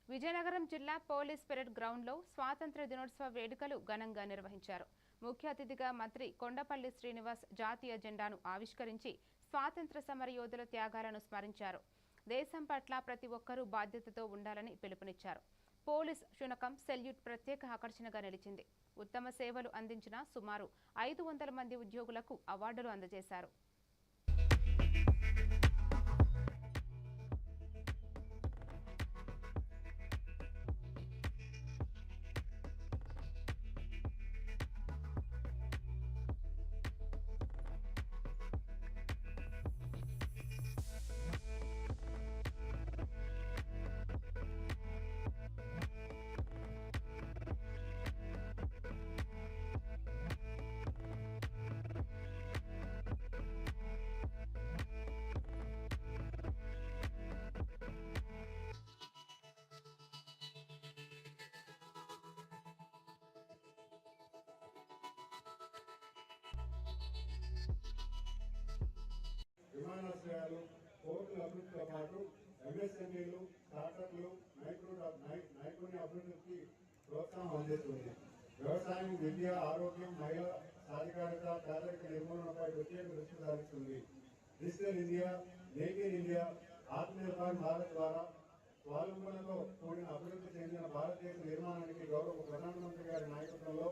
విజయనగరం జిల్లా police parade గ్రౌండ్లో స్వాతంత్ర్య దినోత్సవ వేడుకలు ఘనంగా నిర్వహించారు. ముఖ్య అతిథిగా మంత్రి కొండపల్లి శ్రీనివాస్ జాతీయ జెండాను ఆవిష్కరించి స్వాతంత్ర్య సమరయోధుల త్యాగాలను స్మరించారు. దేశం పట్ల ప్రతి ఒక్కరూ బాధ్యతతో ఉండాలని పిలుపునిచ్చారు. పోలీస్ శునకం సెల్యూట్ ప్రత్యేక ఆకర్షణగా నిలిచింది. ఉత్తమ సేవలు అందించిన సుమారు 500 మంది ఉద్యోగులకు అవార్డులు అందజేశారు. విమానాశ్రయాలు, పోర్టుల అభివృద్ధితో పాటు ఎంఎస్ఎంఈలు, స్టార్టప్లు, నైపుణ్య అభివృద్ధికి ప్రోత్సాహం అందిస్తుంది. వ్యవసాయం, విద్య, ఆరోగ్యం, మహిళా సాధికారత, పేదరిక నిర్మూలనపై ప్రత్యేక దృష్టి సారిస్తుంది. Digital India, make in India, Atmanirbhar Bharat ద్వారా స్వావలంబనతో కూడిన అభివృద్ధి చెందిన భారతదేశ నిర్మాణానికి గౌరవ ప్రధానమంత్రి గారి నాయకత్వంలో